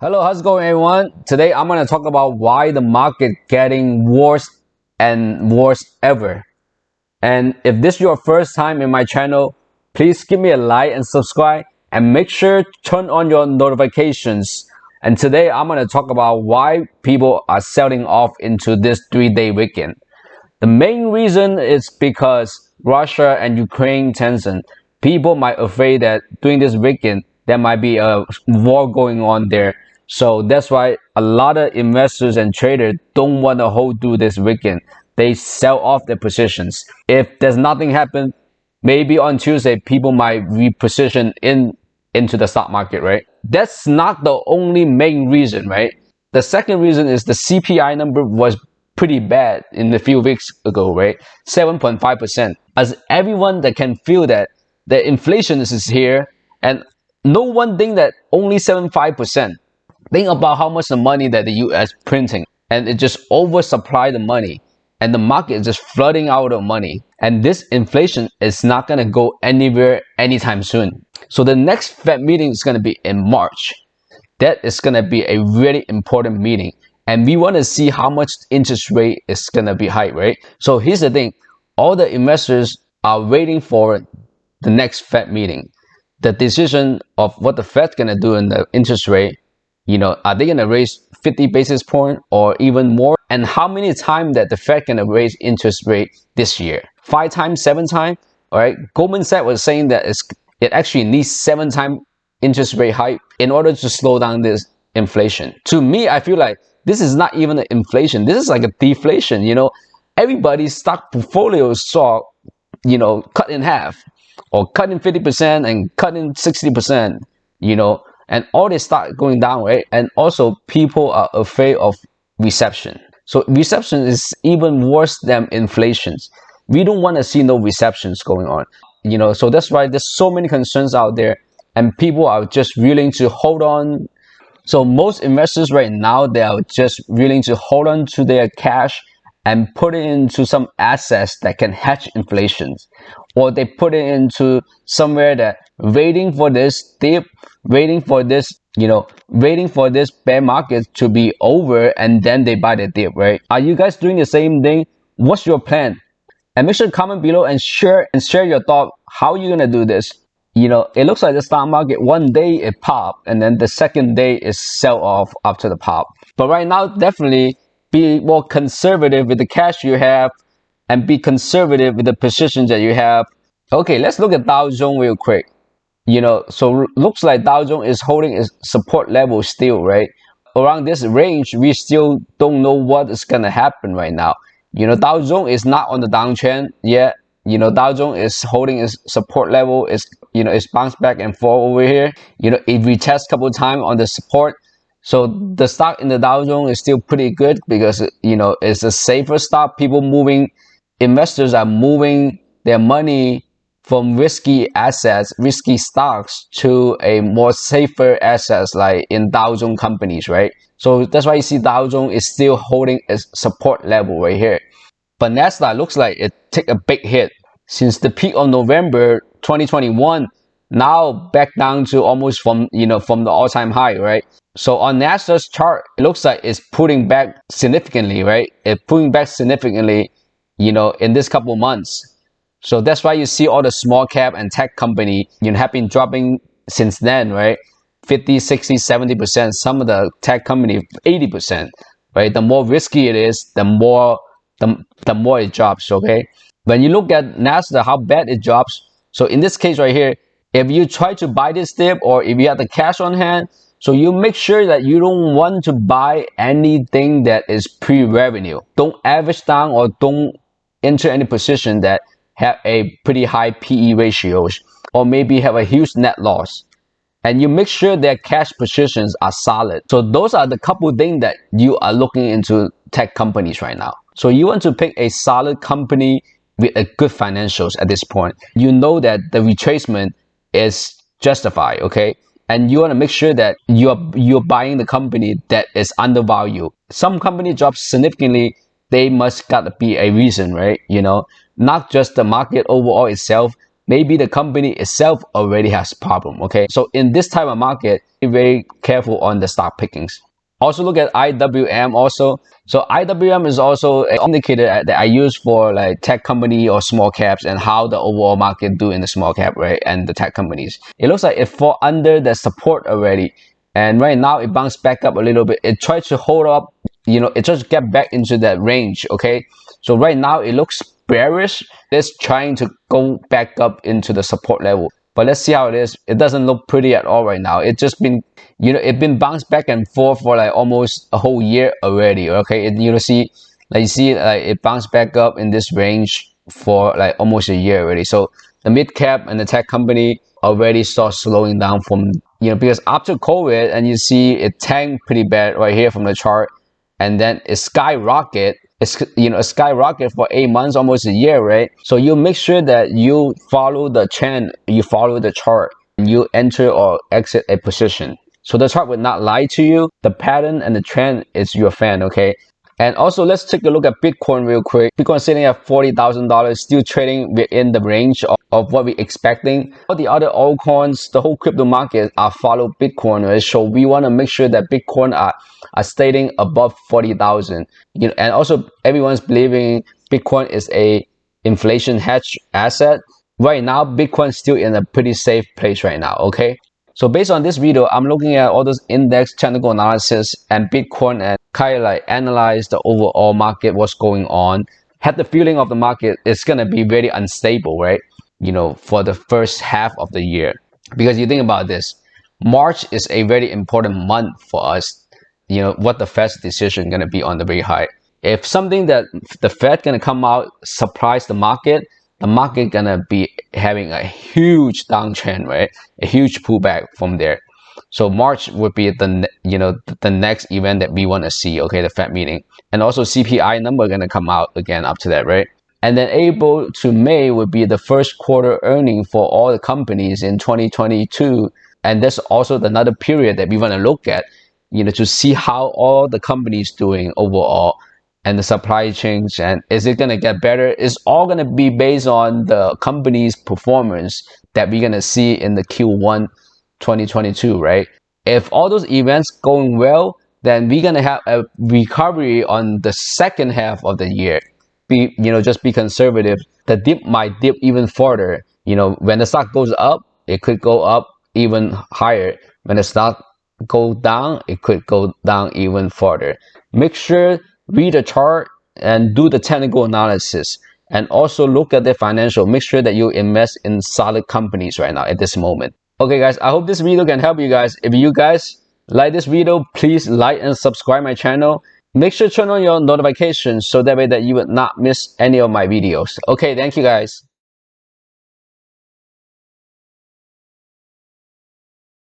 Hello, how's it going, everyone? Today I'm going to talk about why the market getting worse and worse ever. And if this is your first time in my channel, please give me a like and subscribe and make sure to turn on your notifications. And today I'm going to talk about why people are selling off into this 3-day weekend. The main reason is because Russia and Ukraine tension. People might afraid that during this weekend there might be a war going on there. So that's why a lot of investors and traders don't want to hold through this weekend. They sell off their positions. If there's nothing happen, maybe on Tuesday people might reposition into the stock market, right? That's not the only main reason, right? The second reason is the CPI number was pretty bad in a few weeks ago, right? 7.5%. As everyone that can feel that the inflation is here, and no one think that only 7.5%. Think about how much the money that the US printing, and it just oversupply the money, and the market is just flooding out of money. And this inflation is not gonna go anywhere anytime soon. So the next Fed meeting is gonna be in March. That is gonna be a really important meeting. And we want to see how much interest rate is going to be high, right? So here's the thing. All the investors are waiting for the next Fed meeting. The decision of what the Fed's going to do in the interest rate, are they going to raise 50 basis points or even more? And how many times that the Fed going to raise interest rate this year? 5 times, 7 times? All right. Goldman Sachs was saying that it actually needs 7 times interest rate hike in order to slow down this inflation. To me, I feel like this is not even an inflation. This is like a deflation. Everybody's stock portfolios saw, cut in half or cut in 50% and cut in 60%, and all this start going down, right? And also people are afraid of recession. So recession is even worse than inflations. We don't want to see no recessions going on, so that's why there's so many concerns out there and people are just willing to hold on. So most investors right now, they are just willing to hold on to their cash and put it into some assets that can hedge inflation, or they put it into somewhere that waiting for this dip, waiting for this bear market to be over, and then they buy the dip, right? Are you guys doing the same thing? What's your plan? And make sure to comment below and share your thought. How are you gonna do this? It looks like the stock market, one day it pop and then the second day is sell off after the pop. But right now, definitely be more conservative with the cash you have and be conservative with the positions that you have. Okay, let's look at Dow Jones real quick. So looks like Dow Jones is holding its support level still, right? Around this range, we still don't know what is gonna happen right now. Dow Jones is not on the downtrend yet. Dow Jones is holding its support level, it's bounced back and forth over here. It retest a couple of times on the support. So the stock in the Dow Jones is still pretty good because, it's a safer stock. Investors are moving their money from risky assets, risky stocks to a more safer assets like in Dow Jones companies, right? So that's why you see Dow Jones is still holding its support level right here. But Nasdaq looks like it took a big hit since the peak of November 2021, now back down to almost from the all-time high, right? So on Nasdaq's chart, it looks like it's pulling back significantly, right? It's pulling back significantly, in this couple of months. So that's why you see all the small cap and tech company, have been dropping since then, right? 50, 60, 70%. Some of the tech company 80%, right? The more risky it is, the more it drops, okay? When you look at Nasdaq, how bad it drops. So in this case right here, if you try to buy this dip or if you have the cash on hand, so you make sure that you don't want to buy anything that is pre-revenue. Don't average down or don't enter any position that have a pretty high PE ratios or maybe have a huge net loss. And you make sure their cash positions are solid. So those are the couple things that you are looking into tech companies right now. So you want to pick a solid company with a good financials at this point. You know that the retracement is justified, okay? And you want to make sure that you're buying the company that is undervalued. Some company drops significantly, they must gotta be a reason, right? Not just the market overall itself, maybe the company itself already has problem. Okay, so in this type of market, be very careful on the stock pickings. Also look at IWM also. So IWM is also an indicator that I use for like tech company or small caps and how the overall market do in the small cap, right? And the tech companies. It looks like it fall under the support already. And right now it bounced back up a little bit. It tried to hold up, it just get back into that range, okay? So right now it looks bearish. It's trying to go back up into the support level. But let's see how it is. It doesn't look pretty at all right now. It just been, it's been bounced back and forth for like almost a whole year already. Okay, you see like it bounced back up in this range for like almost a year already. So the mid cap and the tech company already start slowing down from, because after COVID, and you see it tanked pretty bad right here from the chart, and then it skyrocket. It's, a skyrocket for 8 months, almost a year, right? So you make sure that you follow the trend, you follow the chart, and you enter or exit a position. So the chart would not lie to you. The pattern and the trend is your friend, okay? And also, let's take a look at Bitcoin real quick. Bitcoin sitting at $40,000, still trading within the range of what we're expecting. All the other altcoins, the whole crypto market are follow Bitcoin, right? So we want to make sure that Bitcoin are staying above 40,000. And also everyone's believing Bitcoin is a inflation hedge asset. Right now, Bitcoin is still in a pretty safe place right now, okay? So based on this video, I'm looking at all those index technical analysis and Bitcoin and kind of like analyze the overall market, what's going on. Had the feeling of the market is going to be very unstable, right? For the first half of the year. Because you think about this, March is a very important month for us. What the Fed's decision going to be on the rate hike. If something that the Fed going to come out, surprise the market gonna be having a huge downtrend, right? A huge pullback from there. So March would be the next event that we want to see, okay, the Fed meeting. And also CPI number gonna come out again up to that, right? And then April to May would be the first quarter earning for all the companies in 2022. And that's also another period that we want to look at, to see how all the companies doing overall. And the supply chains, and is it going to get better? It's all going to be based on the company's performance that we're going to see in the Q1 2022, right? If all those events going well, then we're going to have a recovery on the second half of the year. Just be conservative. The dip might dip even further. When the stock goes up, it could go up even higher. When the stock go down, it could go down even further. Make sure read the chart and do the technical analysis, and also look at the financial. Make sure that you invest in solid companies right now at this moment. Okay guys, I hope this video can help you guys. If you guys like this video, please like and subscribe my channel. Make sure to turn on your notifications so that way that you would not miss any of my videos. Okay, thank you guys.